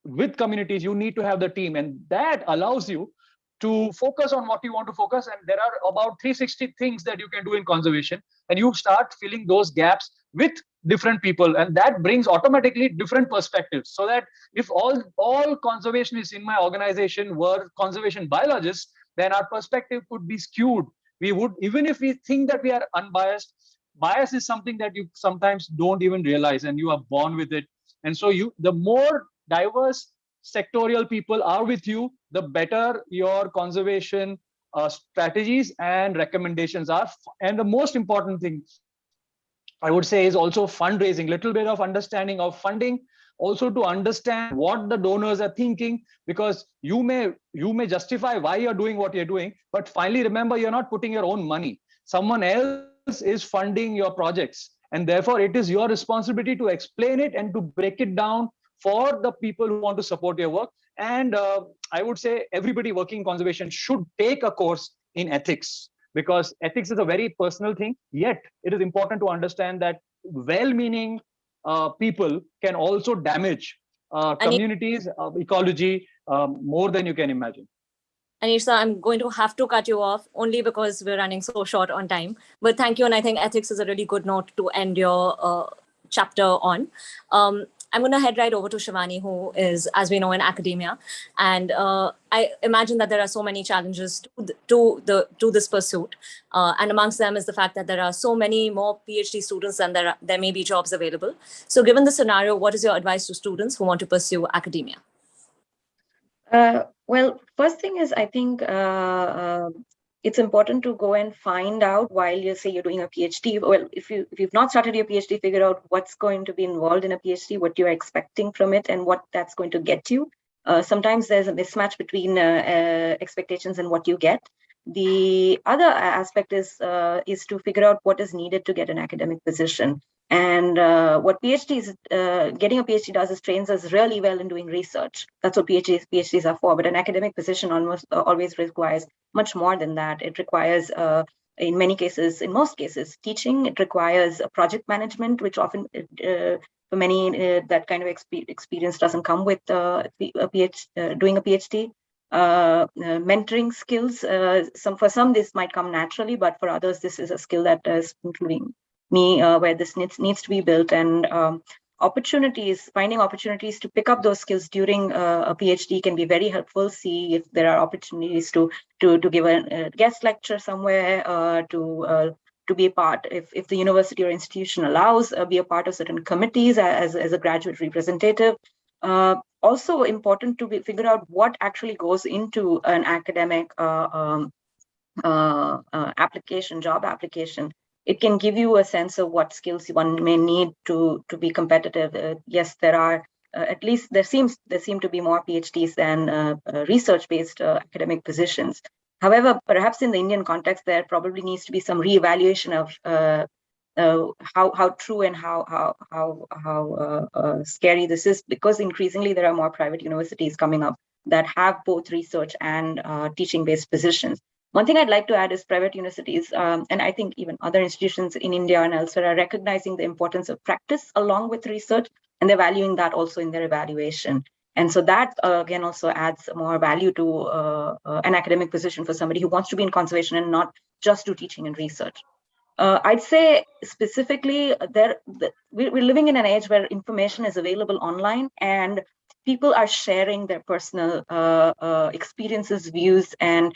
with communities, you need to have the team, and that allows you to focus on what you want to focus. And there are about 360 things that you can do in conservation, and you start filling those gaps with different people, and that brings automatically different perspectives. So that if all conservationists in my organization were conservation biologists, then our perspective could be skewed. We would, even if we think that we are unbiased, bias is something that you sometimes don't even realize, and you are born with it. And so the more diverse sectorial people are with you, the better your conservation strategies and recommendations are. And the most important thing, I would say, is also fundraising, little bit of understanding of funding, also to understand what the donors are thinking, because you may justify why you're doing what you're doing, but finally remember, you're not putting your own money. Someone else is funding your projects, and therefore it is your responsibility to explain it and to break it down for the people who want to support your work. And I would say everybody working in conservation should take a course in ethics, because ethics is a very personal thing, yet it is important to understand that well-meaning people can also damage communities, ecology, more than you can imagine. Anish, I'm going to have to cut you off only because we're running so short on time. But thank you, and I think ethics is a really good note to end your chapter on. I'm going to head right over to Shivani, who is, as we know, in academia. And I imagine that there are so many challenges to this pursuit. And amongst them is the fact that there are so many more PhD students than there may be jobs available. So given the scenario, what is your advice to students who want to pursue academia? Well, first thing is, I think it's important to go and find out while you say you're doing a PhD. Well, if you've not started your PhD, figure out what's going to be involved in a PhD, what you're expecting from it, and what that's going to get you. Sometimes there's a mismatch between expectations and what you get. The other aspect is to figure out what is needed to get an academic position. And what PhDs, getting a PhD does is trains us really well in doing research. That's what PhDs are for. But an academic position always requires much more than that. It requires, in most cases, teaching. It requires project management, which often, for many, that kind of experience doesn't come with doing a PhD. Mentoring skills. For some, this might come naturally, but for others, this is a skill that is, including me, where this needs to be built. And finding opportunities to pick up those skills during a PhD can be very helpful. See if there are opportunities to give a guest lecture somewhere, to be a part, if the university or institution allows, be a part of certain committees as a graduate representative. Also important to figure out what actually goes into an academic job application. It can give you a sense of what skills one may need to be competitive. Yes, there are at least there seem to be more PhDs than research-based academic positions. However, perhaps in the Indian context, there probably needs to be some reevaluation of how true and how scary this is, because increasingly there are more private universities coming up that have both research and teaching-based positions. One thing I'd like to add is private universities, and I think even other institutions in India and elsewhere, are recognizing the importance of practice along with research, and they're valuing that also in their evaluation. And so that, again, also adds more value to an academic position for somebody who wants to be in conservation and not just do teaching and research. I'd say specifically, we're living in an age where information is available online, and people are sharing their personal experiences, views, and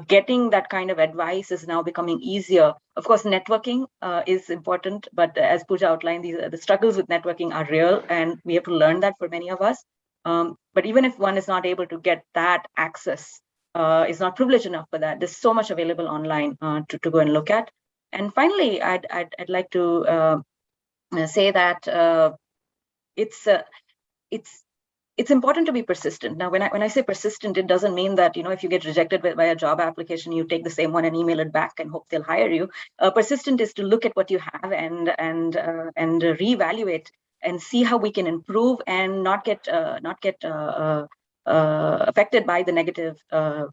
getting that kind of advice is now becoming easier. Of course, networking is important, but as Pooja outlined, the struggles with networking are real, and we have to learn that for many of us. But even if one is not able to get that access, is not privileged enough for that, there's so much available online to go and look at. And finally, I'd like to say that it's important to be persistent. Now, when I say persistent, it doesn't mean that, if you get rejected by a job application, you take the same one and email it back and hope they'll hire you. Persistent is to look at what you have and reevaluate and see how we can improve and not get affected by the negative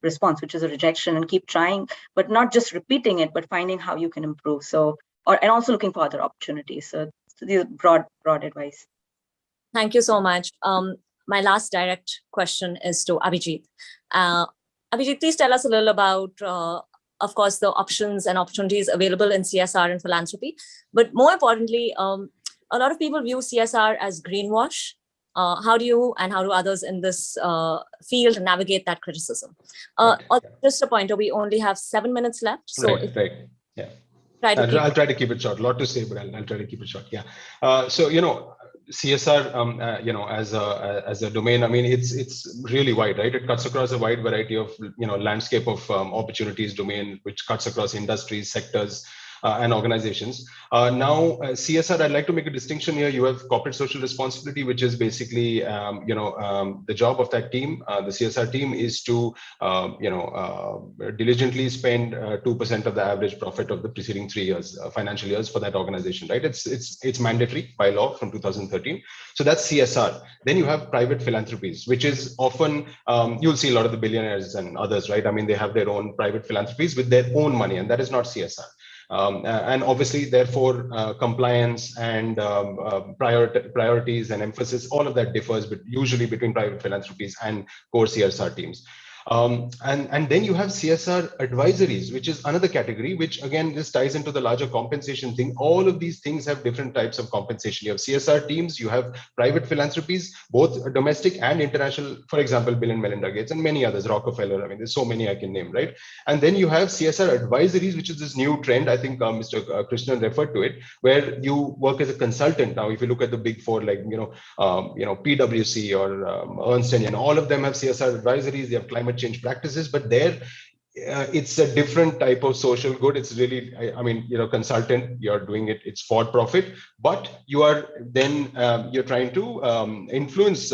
response, which is a rejection, and keep trying, but not just repeating it, but finding how you can improve. And also looking for other opportunities. So these are broad advice. Thank you so much. My last direct question is to Abhijit. Abhijit, please tell us a little about, of course, the options and opportunities available in CSR and philanthropy. But more importantly, a lot of people view CSR as greenwash. How do you and how do others in this field navigate that criticism? Just a pointer, we only have 7 minutes left. So right. Yeah. I'll try to keep it short. A lot to say, but I'll try to keep it short. Yeah. CSR, as a domain, I mean, it's really wide, right? It cuts across a wide variety of, landscape of opportunities domain, which cuts across industries, sectors, and organizations. Now, CSR, I'd like to make a distinction here. You have corporate social responsibility, which is basically, the job of that team. The CSR team is to, diligently spend 2% of the average profit of the preceding 3 years, financial years for that organization, right? It's mandatory by law from 2013. So that's CSR. Then you have private philanthropies, which is often, you'll see a lot of the billionaires and others, right? I mean, they have their own private philanthropies with their own money, and that is not CSR. And obviously, therefore, compliance and priorities and emphasis, all of that differs, but usually between private philanthropies and core CSR teams. And then you have CSR advisories, which is another category, which again, this ties into the larger compensation thing. All of these things have different types of compensation. You have CSR teams, you have private philanthropies, both domestic and international, for example, Bill and Melinda Gates and many others, Rockefeller. I mean, there's so many I can name, right? And then you have CSR advisories, which is this new trend. I think Mr. Krishnan referred to it, where you work as a consultant. Now, if you look at the big four, like, PwC or Ernst & Young, all of them have CSR advisories, they have climate change practices, but there it's a different type of social good. It's really, I mean, consultant, you're doing it, it's for profit, but you are then, you're trying to influence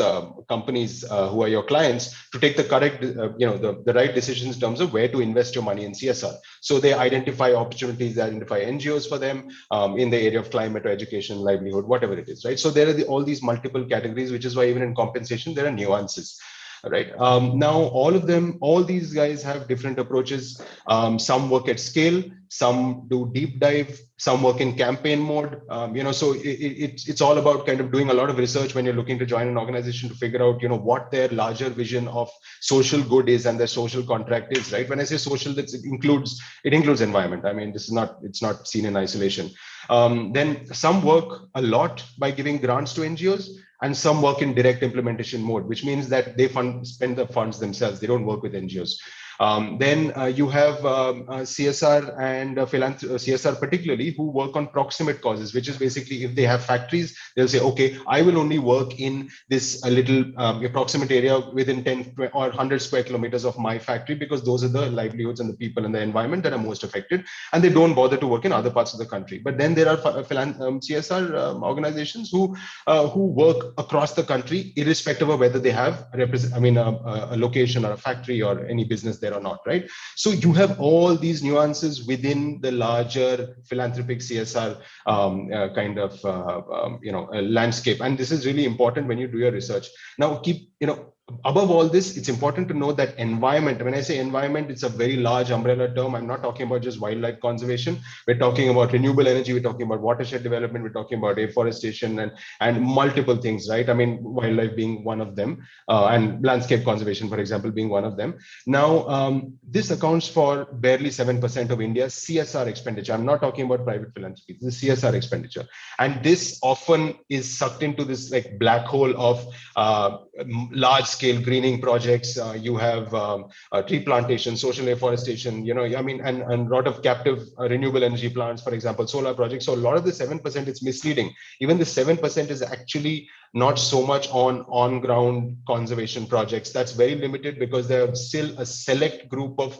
companies who are your clients to take the correct, the right decisions in terms of where to invest your money in CSR. So they identify opportunities, they identify NGOs for them in the area of climate or education, livelihood, whatever it is, right? So there are all these multiple categories, which is why even in compensation, there are nuances. Right. Now, all these guys have different approaches. Some work at scale, some do deep dive, some work in campaign mode. So it's all about kind of doing a lot of research when you're looking to join an organization to figure out, what their larger vision of social good is and their social contract is. Right. When I say social, it includes environment. I mean, it's not seen in isolation. Then some work a lot by giving grants to NGOs, and some work in direct implementation mode, which means that they spend the funds themselves. They don't work with NGOs. Then you have CSR and CSR particularly, who work on proximate causes, which is basically if they have factories, they'll say, okay, I will only work in this little proximate area within 10 or 100 square kilometers of my factory, because those are the livelihoods and the people and the environment that are most affected, and they don't bother to work in other parts of the country. But then there are CSR organizations who work across the country, irrespective of whether they have a location or a factory or any business there or not, right? So you have all these nuances within the larger philanthropic CSR landscape. And this is really important when you do your research. Now, above all this, it's important to know that environment, when I say environment, it's a very large umbrella term. I'm not talking about just wildlife conservation. We're talking about renewable energy. We're talking about watershed development. We're talking about afforestation and multiple things, right? I mean, wildlife being one of them, and landscape conservation, for example, being one of them. Now, this accounts for barely 7% of India's CSR expenditure. I'm not talking about private philanthropy. This is CSR expenditure. And this often is sucked into this like black hole of large-scale greening projects. You have tree plantation, social afforestation, and a lot of captive renewable energy plants, for example, solar projects. So a lot of the 7% is misleading. Even the 7% is actually not so much on-ground conservation projects. That's very limited because there are still a select group of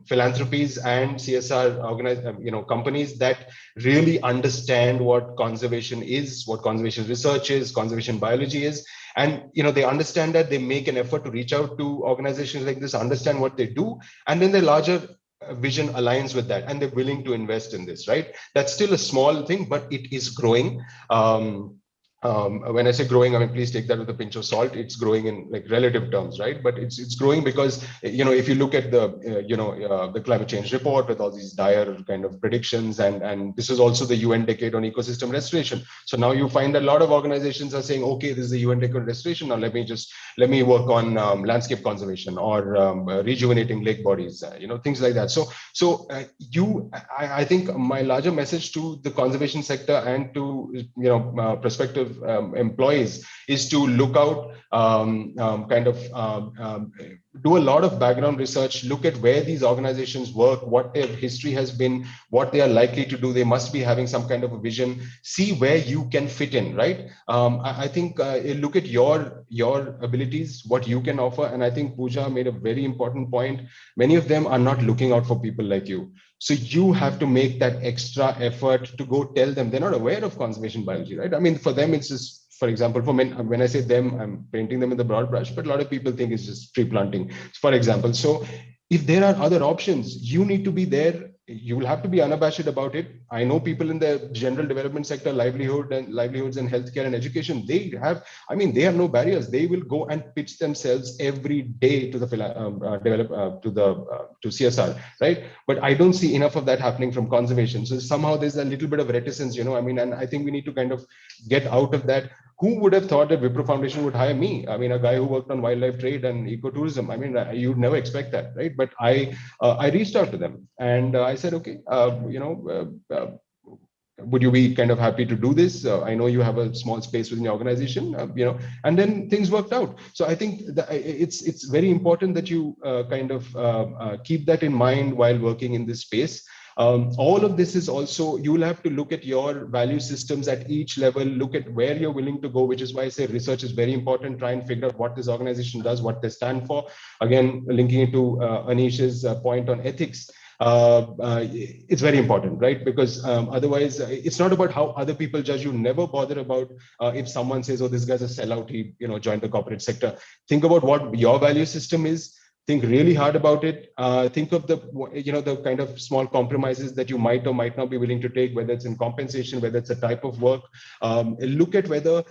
philanthropies and CSR companies that really understand what conservation is, what conservation research is, conservation biology is. And they understand that, they make an effort to reach out to organizations like this, understand what they do, and then the larger vision aligns with that, and they're willing to invest in this, right? That's still a small thing, but it is growing. When I say growing, I mean, please take that with a pinch of salt. It's growing in like relative terms, right? But it's growing because, if you look at the climate change report with all these dire kind of predictions, and this is also the UN decade on ecosystem restoration. So now you find a lot of organizations are saying, okay, this is the UN decade on restoration. Now let me work on landscape conservation or rejuvenating lake bodies, things like that. So I think my larger message to the conservation sector and to, prospective employees is to look out, do a lot of background research, look at where these organizations work, what their history has been, what they are likely to do. They must be having some kind of a vision, see where you can fit in, right? I think look at your abilities, what you can offer. And I think Pooja made a very important point. Many of them are not looking out for people like you. So you have to make that extra effort to go tell them. They're not aware of conservation biology, right? I mean, for them, it's just, for example, for men, when I say them, I'm painting them in the broad brush, but a lot of people think it's just tree planting, for example. So if there are other options, you need to be there. You will have to be unabashed about it. I know people in the general development sector, livelihoods and healthcare and education, they have no barriers. They will go and pitch themselves every day to the to CSR, right? But I don't see enough of that happening from conservation. So somehow there's a little bit of reticence, and I think we need to kind of get out of that. Who would have thought that Wipro Foundation would hire me? I mean, a guy who worked on wildlife trade and ecotourism. I mean, you'd never expect that, right? But I reached out to them and I said, okay, would you be kind of happy to do this? I know you have a small space within your organization, and then things worked out. So I think that it's very important that you keep that in mind while working in this space. All of this is also, you will have to look at your value systems at each level, look at where you're willing to go, which is why I say research is very important. Try and figure out what this organization does, what they stand for. Again, linking it to Anish's point on ethics. It's very important, right? Because otherwise, it's not about how other people judge you. Never bother about if someone says, oh, this guy's a sellout, he joined the corporate sector. Think about what your value system is. Think really hard about it. Think of the kind of small compromises that you might or might not be willing to take, whether it's in compensation, whether it's a type of work. Look at whether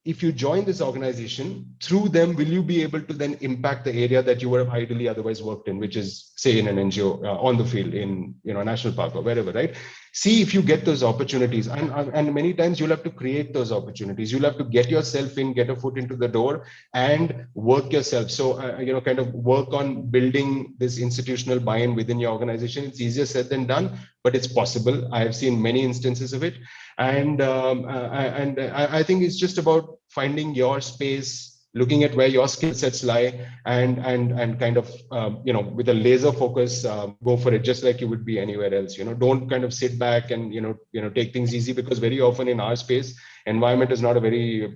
if you join this organization, through them, will you be able to then impact the area that you would have ideally otherwise worked in, which is, say, in an NGO, on the field, in a national park or wherever, right? See if you get those opportunities. And many times you'll have to create those opportunities. You'll have to get yourself in, get a foot into the door and work yourself. So, kind of work on building this institutional buy-in within your organization. It's easier said than done, but it's possible. I have seen many instances of it. And I think it's just about finding your space, looking at where your skill sets lie, and kind of with a laser focus, go for it, just like you would be anywhere else. Don't kind of sit back and take things easy, because very often in our space, environment is not a very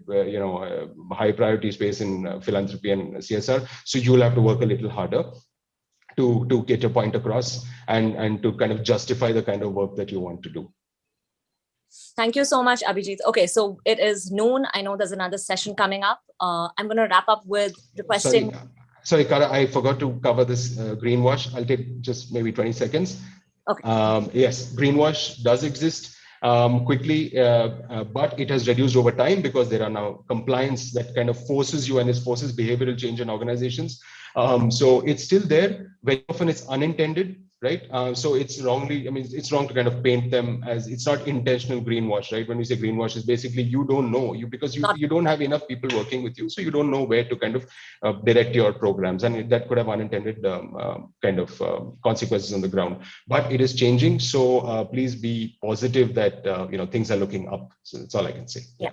high priority space in philanthropy and CSR. So you'll have to work a little harder to get your point across and to kind of justify the kind of work that you want to do. Thank you so much, Abhijit. Okay, so it is noon. I know there's another session coming up. I'm going to wrap up with requesting. Sorry, Sorry, Cara, I forgot to cover this greenwash. I'll take just maybe 20 seconds. Okay. Yes, greenwash does exist quickly, but it has reduced over time because there are now compliance that kind of forces you and it forces behavioral change in organizations. So it's still there. Very often it's unintended, right? So it's wrongly, I mean, it's wrong to kind of paint them as, it's not intentional greenwash, right? When we say greenwash, is basically you don't know, because you don't have enough people working with you, so you don't know where to kind of direct your programs, and that could have unintended kind of consequences on the ground. But it is changing, so please be positive that things are looking up. So that's all I can say. Yeah.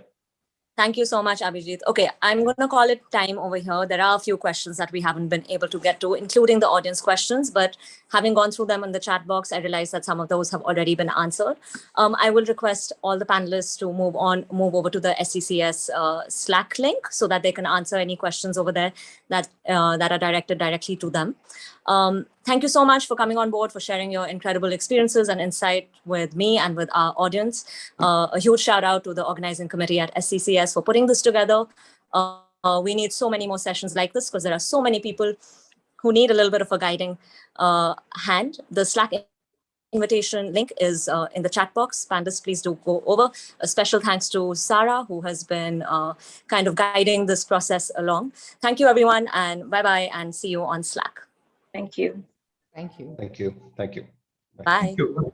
Thank you so much, Abhijit. Okay, I'm going to call it time over here. There are a few questions that we haven't been able to get to, including the audience questions, but having gone through them in the chat box, I realized that some of those have already been answered. I will request all the panelists to move over to the SCCS Slack link so that they can answer any questions over there that are directed directly to them. Thank you so much for coming on board, for sharing your incredible experiences and insight with me and with our audience. A huge shout out to the organizing committee at SCCS for putting this together. We need so many more sessions like this because there are so many people who need a little bit of a guiding hand. The Slack invitation link is in the chat box. Panelists, please do go over. A special thanks to Cara, who has been kind of guiding this process along. Thank you, everyone, and bye-bye, and see you on Slack. Thank you. Thank you. Thank you. Thank you. Bye. Thank you.